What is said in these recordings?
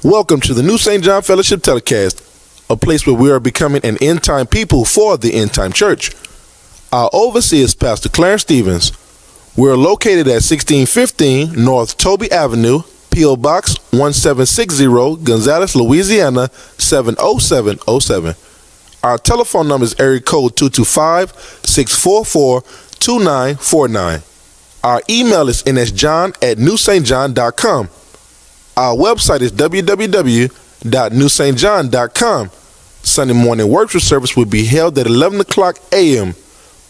Welcome to the New St. John Fellowship Telecast, a place where we are becoming an end-time people for the end-time church. Our overseer is Pastor Clarence Stevens. We're located at 1615 North Toby Avenue, P.O. Box 1760, Gonzales, Louisiana 70707. Our telephone number is area code 225-644-2949. Our email is nsjohn@newstjohn.com. Our website is www.newstjohn.com. Sunday morning worship service will be held at 11 o'clock a.m.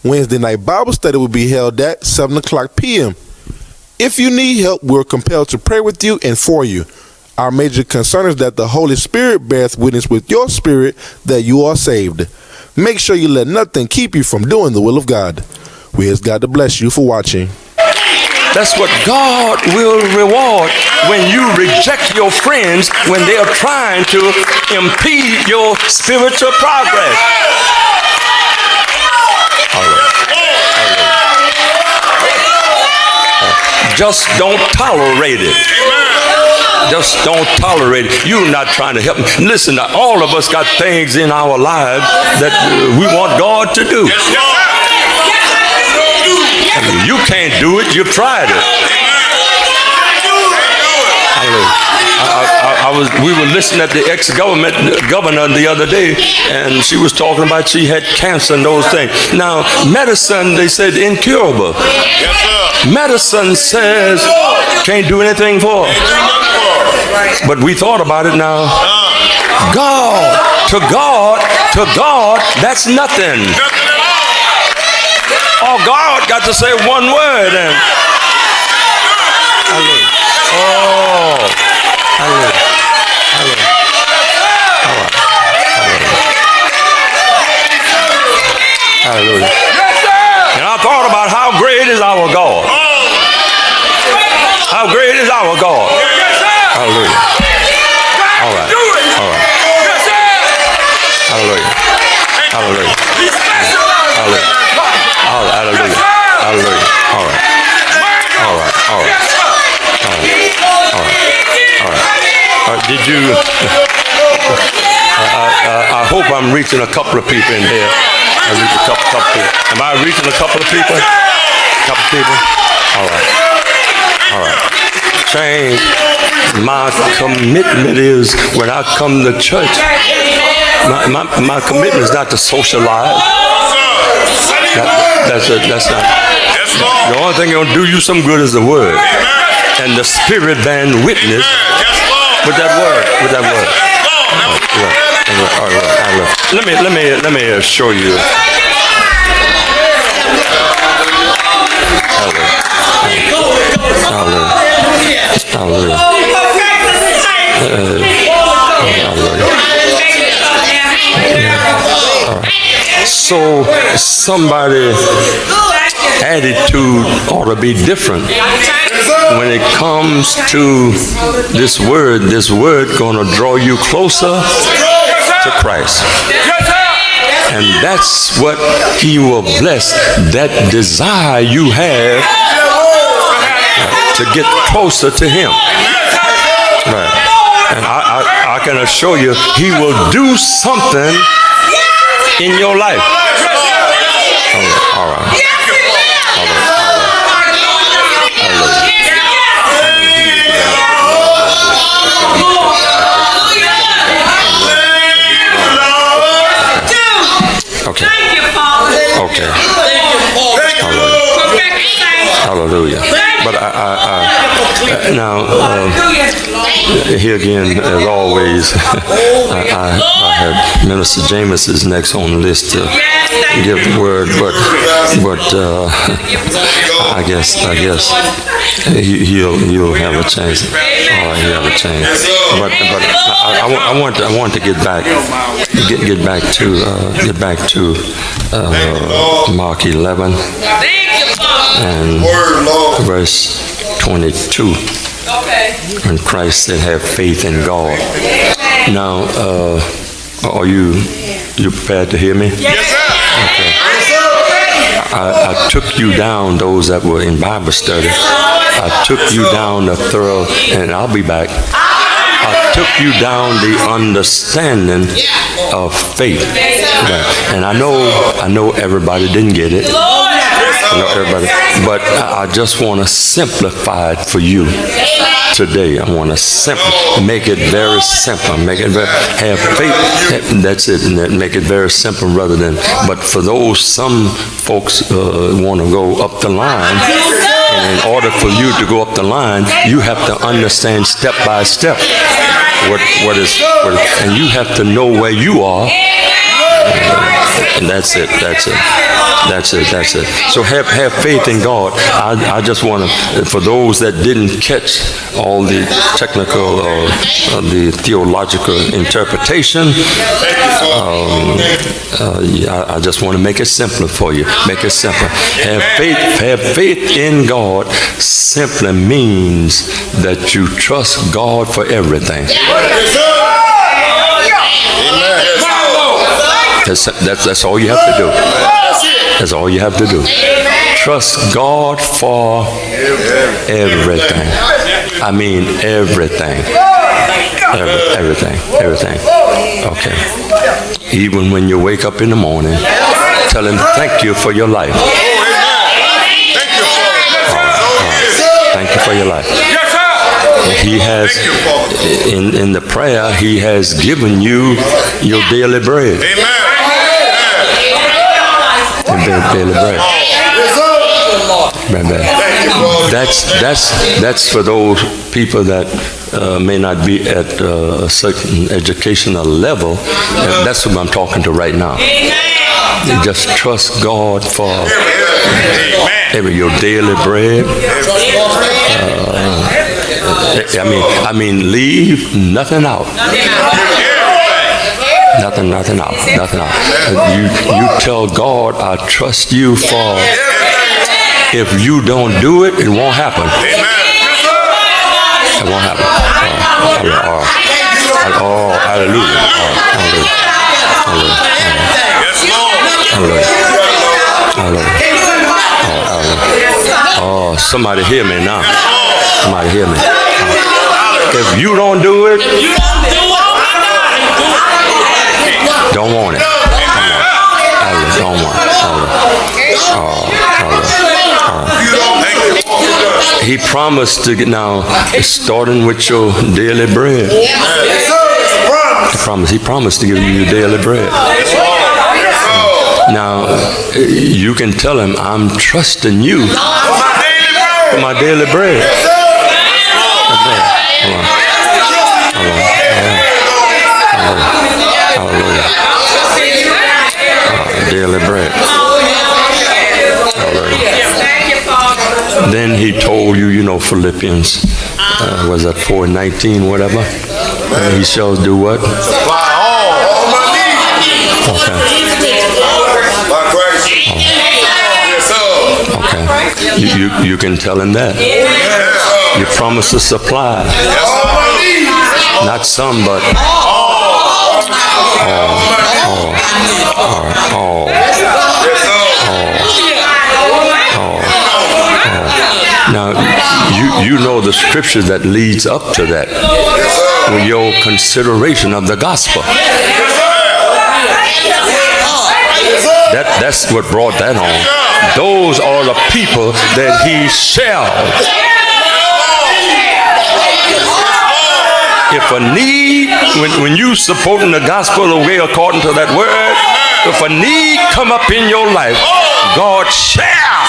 Wednesday night Bible study will be held at 7 o'clock p.m. If you need help, we're compelled to pray with you and for you. Our major concern is that the Holy Spirit bears witness with your spirit that you are saved. Make sure you let nothing keep you from doing the will of God. We ask God to bless you for watching. That's what God will reward when you reject your friends when they are trying to impede your spiritual progress. Just don't tolerate it. Just don't tolerate it. You're not trying to help me. Listen, all of us got things in our lives that we want God to do. You can't do it. You've tried it. We were listening at the ex-governor the other day, and she was talking about she had cancer and those things. Now, medicine, they said, incurable. Yes, sir. Medicine says can't do anything for her. But we thought about it now. To God, that's nothing. Oh, God got to say one word and hallelujah. And I thought about how great is our God. How great is our God. Hallelujah. All right. Hallelujah. Hallelujah. Hallelujah. Hallelujah. Hallelujah. All right. Did you? I hope I'm reaching a couple of people in here. I reach a couple people. Am I reaching a couple of people? Couple people? All right. Change. My commitment is when I come to church, my commitment is not to socialize. That's not. The only thing that'll do you some good is the word. And the Spirit bearing witness with that word. Let me assure you. Hallelujah. So somebody's attitude ought to be different when it comes to this word. This word gonna draw you closer to Christ, and that's what He will bless. That desire you have to get closer to Him, right? And I can assure you, He will do something in your life. All right. Okay. Hallelujah. But now here again, as always, I had Minister James is next on the list to give the word, but I guess he'll have a chance. All right, he'll have a chance. But I want to get back to Mark 11 and verse 22. When Christ said, "Have faith in God." Now, are you prepared to hear me? Yes, sir. Okay. I took you down, those that were in Bible study. I took you down a thorough, and I'll be back. I took you down the understanding of faith. And I know everybody didn't get it. I know everybody, but I just want to simplify it for you today. I want to make it very simple. Make it have faith. That's it. And make it very simple rather than. But for those, some folks want to go up the line. And in order for you to go up the line, you have to understand step by step what is, and you have to know where you are. And that's it. So have faith in God. I just want to, for those that didn't catch all the technical or the theological interpretation, I just want to make it simpler for you. Make it simple. Have faith in God simply means that you trust God for everything. That's all you have to do. That's all you have to do. Trust God for everything. I mean everything. Everything. Okay. Even when you wake up in the morning, tell Him thank you for your life. Thank you for your life. He has, in the prayer, He has given you your daily bread. Daily bread. That's for those people that may not be at a certain educational level. That's what I'm talking to right now. Just trust God for your daily bread. I mean, leave nothing out. Nothing out. You tell God, I trust you for. If you don't do it, it won't happen. It won't happen. Hallelujah. Oh, somebody hear me now. Somebody hear me. If you don't do it, don't want it. Don't want it. He promised to get now, starting with your daily bread. He promised to give you your daily bread. Now, you can tell Him, I'm trusting you for my daily bread. Hallelujah. Daily bread. Then He told you, Philippians, was that 4:19, whatever? He shall do what? Supply all my needs. Okay. By Christ. Yes, sir. Okay. You can tell Him that. You promise to supply. All my needs. Not some, but all. Now, you know the scripture that leads up to that with your consideration of the gospel. That's what brought that on. Those are the people that He shall. If a need, when you supporting the gospel the way according to that word, if a need come up in your life, God shall.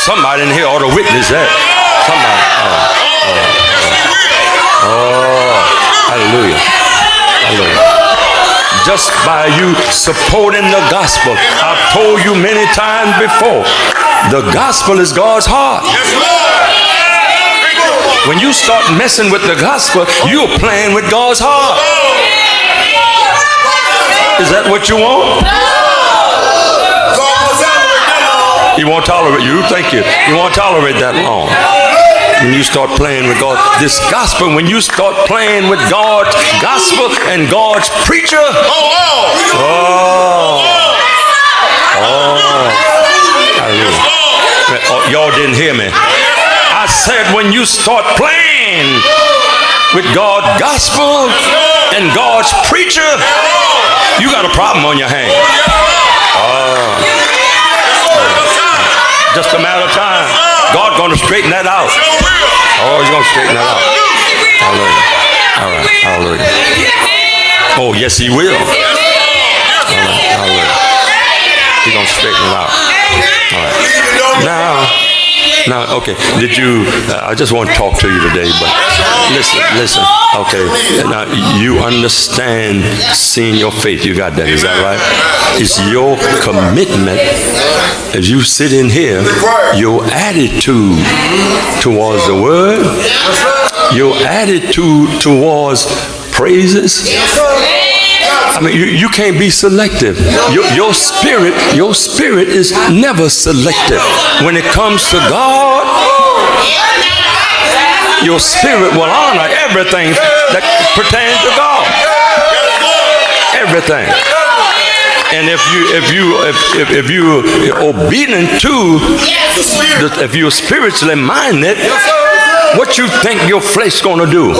Somebody in here ought to witness that. Somebody. Hallelujah. Just by you supporting the gospel. I've told you many times before, the gospel is God's heart. When you start messing with the gospel, you're playing with God's heart. Is that what you want? You won't tolerate, you think you won't tolerate that long. When you start playing with God, this gospel, when you start playing with God's gospel and God's preacher, hallelujah. Y'all didn't hear me. I said when you start playing with God's gospel and God's preacher, you got a problem on your hands. Just a matter of time. God's going to straighten that out. Oh, he's going to straighten that out. Hallelujah. All right. Hallelujah. Oh, yes, he will. Hallelujah. He's going to straighten it out. All right. Now, okay. Did you? I just want to talk to you today, but listen. Okay. Now you understand seeing your faith. You got that? Is that right? It's your commitment as you sit in here. Your attitude towards the word. Your attitude towards praises. I mean, you can't be selective. Your spirit is never selective. When it comes to God, your spirit will honor everything that pertains to God. Everything. And if you're obedient to, if you're spiritually minded, what you think your flesh gonna do?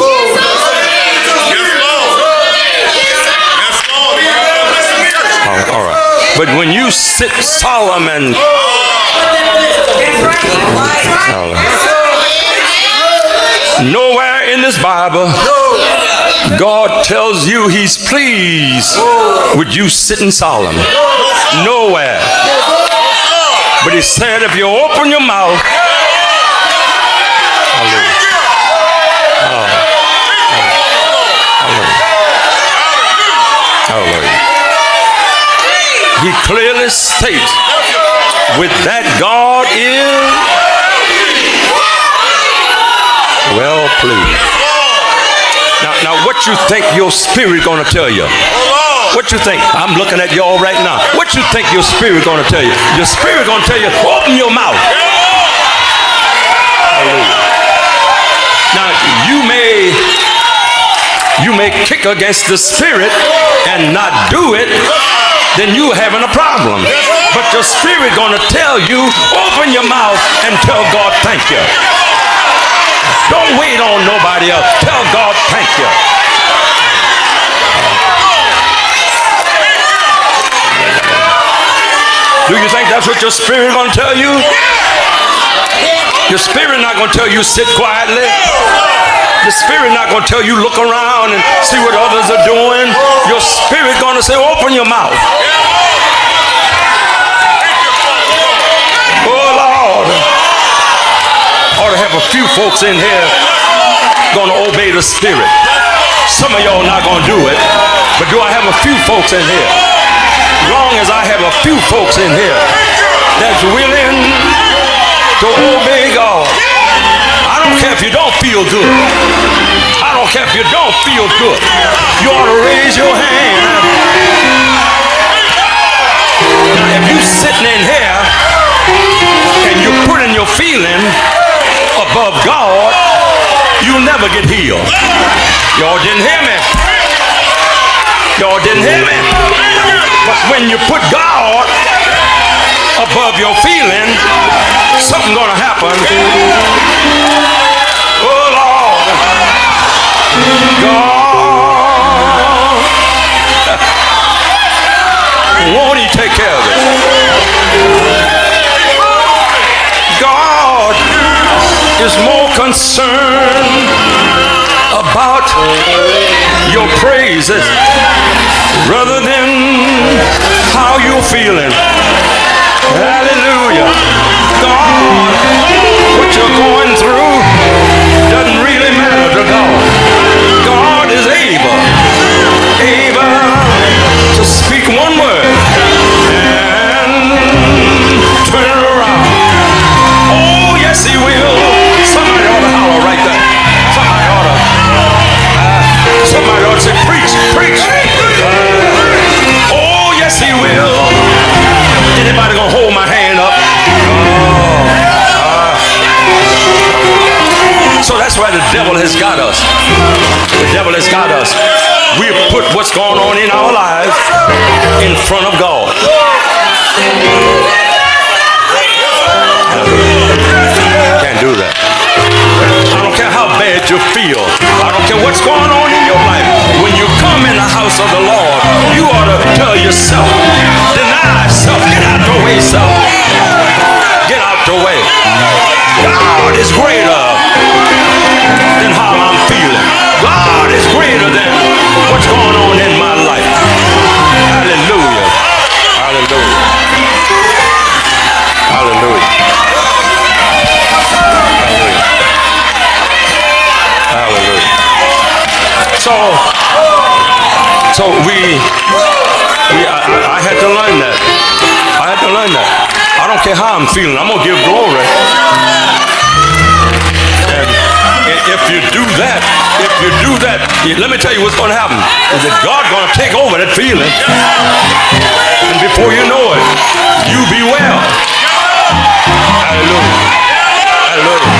All right. But when you sit solemn and nowhere in this Bible God tells you he's pleased with you sitting solemn. Nowhere. But he said if you open your mouth, he clearly states with that God is well pleased. Now what you think your spirit gonna tell you? What you think? I'm looking at y'all right now. What you think your spirit gonna tell you? Your spirit gonna tell you, open your mouth. Hallelujah. Now you may kick against the spirit and not do it, then you having a problem. But your spirit gonna tell you, open your mouth and tell God thank you. Don't wait on nobody else. Tell God thank you. Do you think that's what your spirit gonna tell you? Your spirit not gonna tell you sit quietly. Your spirit not going to tell you look around and see what others are doing. Your spirit going to say open your mouth. Oh Lord. Ought to have a few folks in here going to obey the spirit. Some of y'all not going to do it, but do I have a few folks in here? As long as I have a few folks in here that's willing to obey God. I don't care if you don't feel good. I don't care if you don't feel good. You ought to raise your hand. Now, if you're sitting in here and you're putting your feeling above God, you'll never get healed. Y'all didn't hear me. Y'all didn't hear me. But when you put God above your feeling, something's gonna happen. Oh Lord, God, won't he take care of it? God is more concerned about your praises rather than how you're feeling. Hallelujah. God, what you're going through doesn't really matter to God. God is able to speak one word and turn it around. Oh, yes, he will. Somebody ought to holler right there. Somebody ought to say, preach, preach. Oh, yes, he will. Anybody gonna hold my hand up? So that's why the devil has got us. The devil has got us. We've put what's going on in our lives in front of God. feel. I don't care what's going on in your life. When you come in the house of the Lord, you ought to tell yourself, deny self, get out the way, self. Get out the way. God is greater than how I'm feeling. God is greater than what's going on in my life. Hallelujah. Hallelujah. Hallelujah. Hallelujah. So I had to learn that. I had to learn that. I don't care how I'm feeling. I'm gonna give glory. And if you do that, let me tell you what's gonna happen. Is that God's gonna take over that feeling, and before you know it, you be well. Hallelujah. Hallelujah.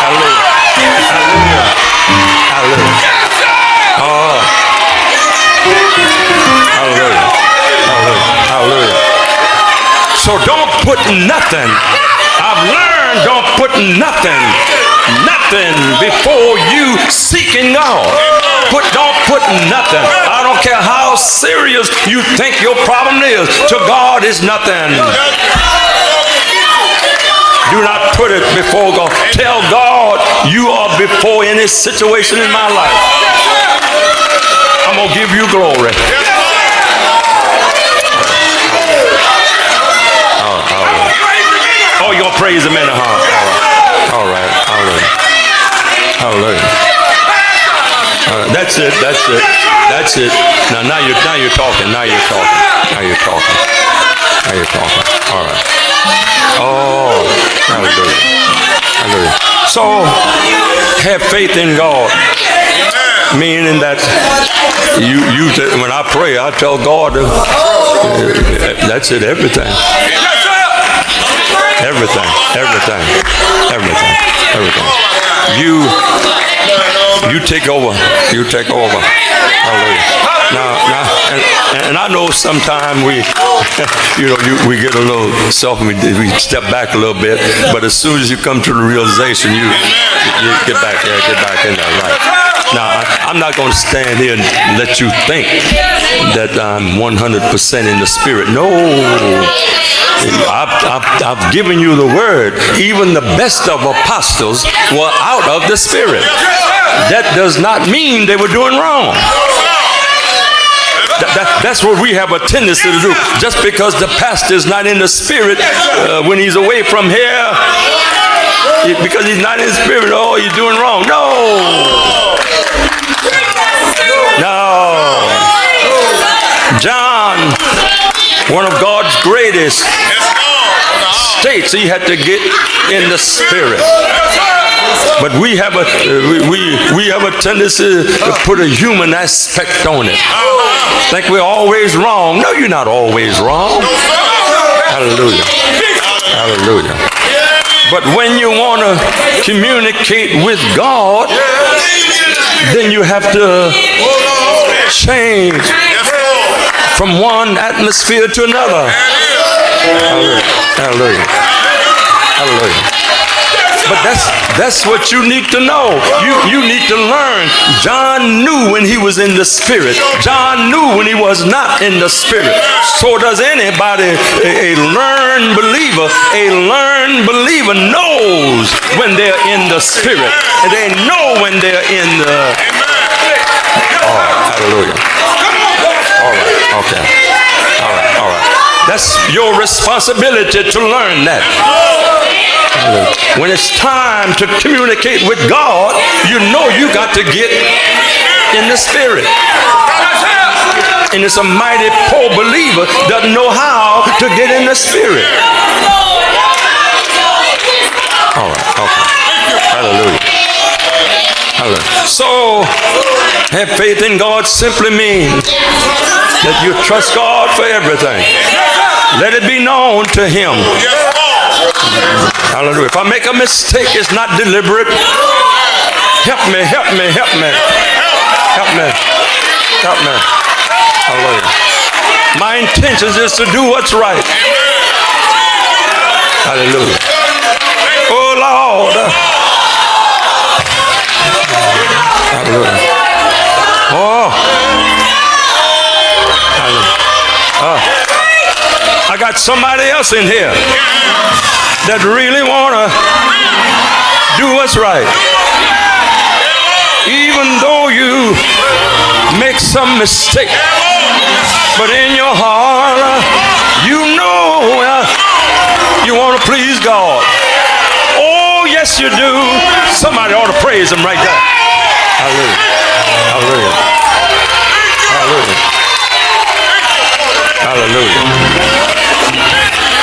Hallelujah. Hallelujah. Hallelujah. Oh. Hallelujah. Hallelujah. Hallelujah. So don't put nothing. I've learned don't put nothing before you seeking God. Don't put nothing. I don't care how serious you think your problem is. To God is nothing. Do not put it before God. Tell God you are before any situation in my life. I'm going to give you glory. Oh, you're going to praise him in the heart. All right. Hallelujah. Hallelujah. That's it. That's it. That's it. Now you're talking. Now you're talking. Now you're talking. Now you're talking. All right. Oh, hallelujah. Hallelujah. So, have faith in God. Meaning that when I pray, I tell God, that's it, everything. Everything. Everything. Everything. Everything. You take over. You take over. Hallelujah. Now, and I know sometimes we get a little we step back a little bit, but as soon as you come to the realization, you get back in there, right? Now, I'm not going to stand here and let you think that I'm 100% in the Spirit. No. I've given you the word. Even the best of apostles were out of the Spirit. That does not mean they were doing wrong. That's what we have a tendency to do. Just because the pastor is not in the Spirit when he's away from here, because he's not in the Spirit, oh, you're doing wrong. No. John, one of God's greatest, states he had to get in the Spirit. But we have a tendency to put a human aspect on it. Think we're always wrong. No, you're not always wrong. Hallelujah. Hallelujah. But when you want to communicate with God, then you have to change from one atmosphere to another. Hallelujah. Hallelujah. But that's what you need to know. You need to learn. John knew when he was in the Spirit. John knew when he was not in the Spirit. So does anybody. A learned believer. A learned believer knows when they're in the Spirit. And they know when they're in the... Oh, hallelujah. All right, okay. All right. That's your responsibility to learn that. When it's time to communicate with God, you know you got to get in the Spirit. And it's a mighty poor believer doesn't know how to get in the Spirit. All right, okay. Hallelujah. Hallelujah. So, have faith in God simply means that you trust God for everything. Let it be known to Him. Hallelujah. If I make a mistake, it's not deliberate. Help me. Hallelujah. My intentions is to do what's right. Hallelujah. Oh Lord. got somebody else in here that really want to do what's right. Even though you make some mistake, but in your heart, you know you want to please God. Oh, yes, you do. Somebody ought to praise him right there. Hallelujah. Hallelujah. Hallelujah. Hallelujah.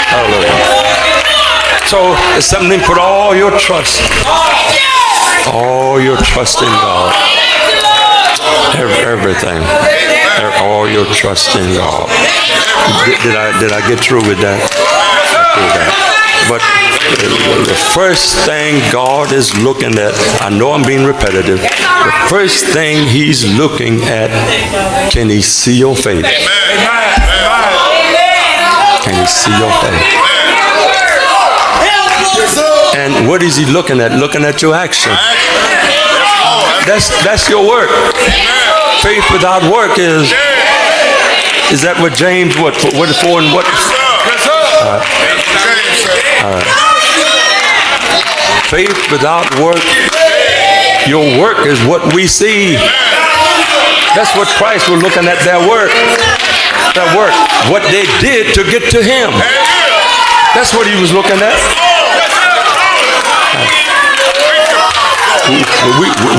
Hallelujah. So it's something, put all your trust in God. Everything. All your trust in God. Did I get through with that? But the first thing God is looking at, I know I'm being repetitive, the first thing he's looking at, can he see your faith? Can he see your faith? And what is he looking at? Looking at your action. That's your work. Faith without work is that what James, what for and what? Faith without work, your work is what we see. That's what Christ was looking at, their work. Their work. What they did to get to him. That's what he was looking at.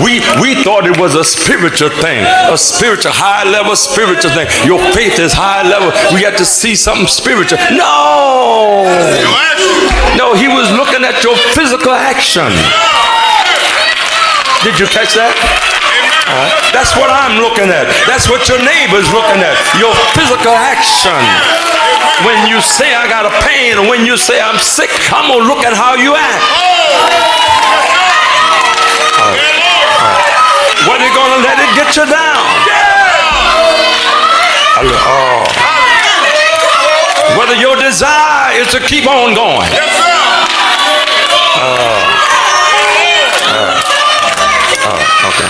We thought it was a spiritual thing, a spiritual, high level spiritual thing. Your faith is high level. We got to see something spiritual. No, he was looking at your physical action. Did you catch that? That's what I'm looking at. That's what your neighbor's looking at. Your physical action. When you say I got a pain, or when you say I'm sick, I'm gonna look at how you act. Whether you're gonna let it get you down. Whether your desire is to keep on going. Okay.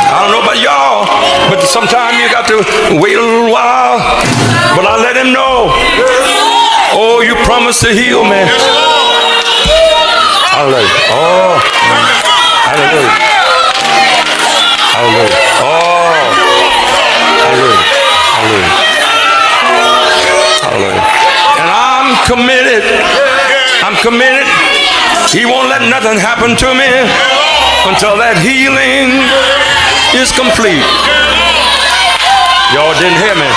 I don't know about y'all, but sometimes you got to wait a little while. But I let him know. Oh, you promised to heal me. Hallelujah. Oh. Hallelujah. Hallelujah. Oh. Hallelujah. Hallelujah. Hallelujah. And I'm committed. I'm committed. He won't let nothing happen to me until that healing is complete. Y'all didn't hear me.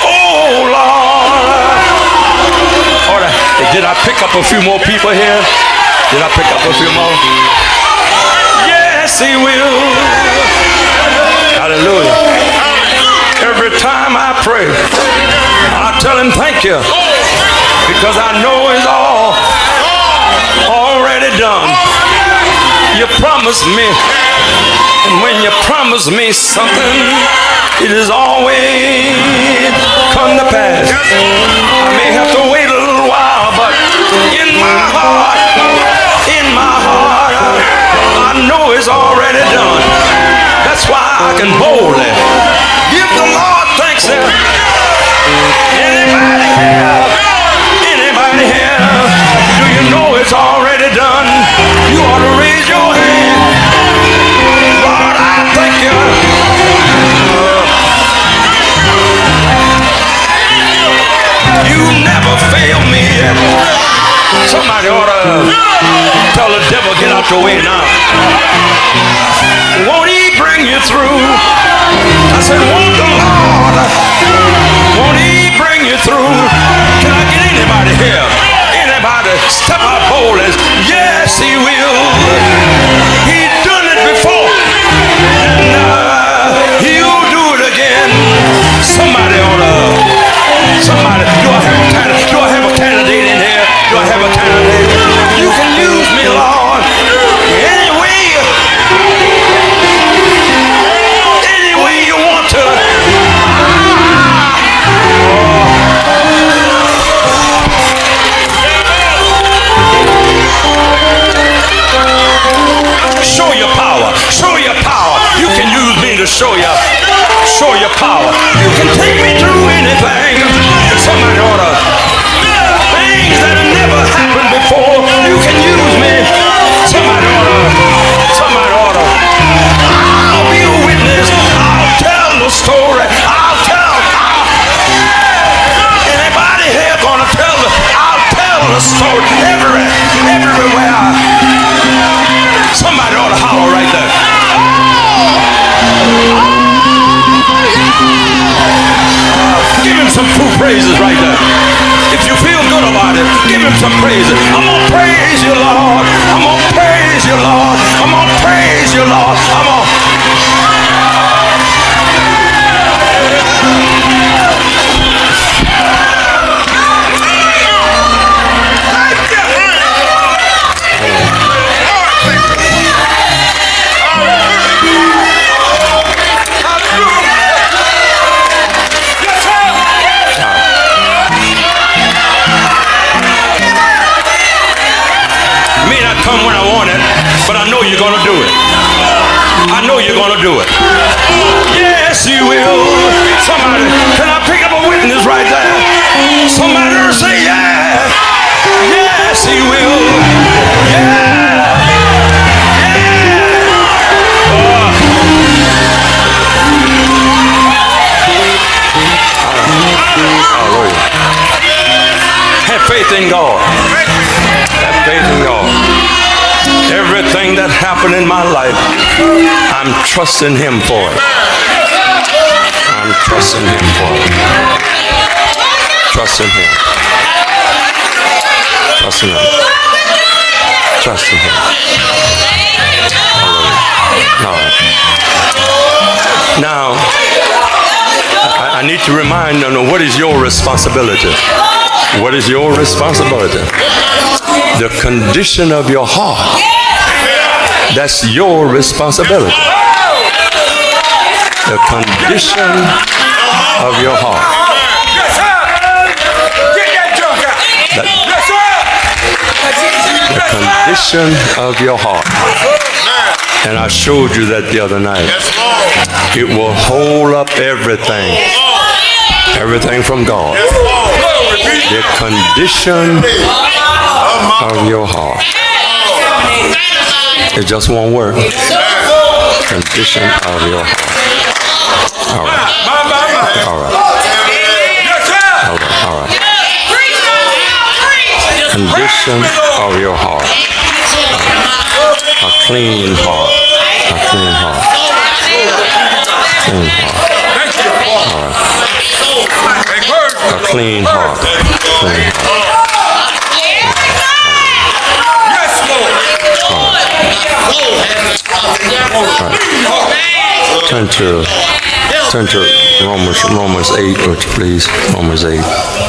Oh, Lord. Did I pick up a few more people here? Did I pick up a few more? Yes, he will. Hallelujah. Every time I pray, I tell him thank you, because I know it's all already done. You promised me, and when you promise me something, it is always come to pass. I may have to wait a little while, but in my heart, I know it's already done. That's why I can boldly give the Lord thanks. Anybody here? Do you know it's already done? You ought to raise your hand. Lord, I thank you. You never fail me yet. Somebody ought to tell the devil, get out your way now. Won't he bring you through? I said, won't the Lord? Won't he bring you through? Can I get anybody here? Anybody step out boldly? Yes, he will. He's done it before, and he'll do it again. Somebody ought to. Somebody, do I have a candidate in here? Do I have a candidate? You can use me, Lord. some true praises right there. If you feel good about it, give him some praises. I'm gonna praise you, Lord. I'm gonna praise you, Lord. I'm gonna praise you, Lord. I'm gonna. May not come when I want it, but I know you're gonna do it. I know you're gonna do it. Yes, you will. Somebody, can I pick up a witness right there? Somebody will say, yeah. Yes, he will. Yeah. Hallelujah. Have faith in God. Have faith in God. Everything that happened in my life, I'm trusting him for it. I'm trusting him for it. Trusting him. Trusting him. Trusting him. Hallelujah. All right. Now, I need to remind you, what is your responsibility? What is your responsibility? The condition of your heart. That's your responsibility. The condition of your heart. The condition of your heart. And I showed you that the other night. It will hold up everything. Everything from God. The condition of your heart. It just won't work. Condition of your heart. All right. All right. All right. All right. Condition of your heart. A clean heart. A clean heart. Clean heart. All right. A clean heart. Clean heart. Turn to Romans 8, would you please? Romans 8.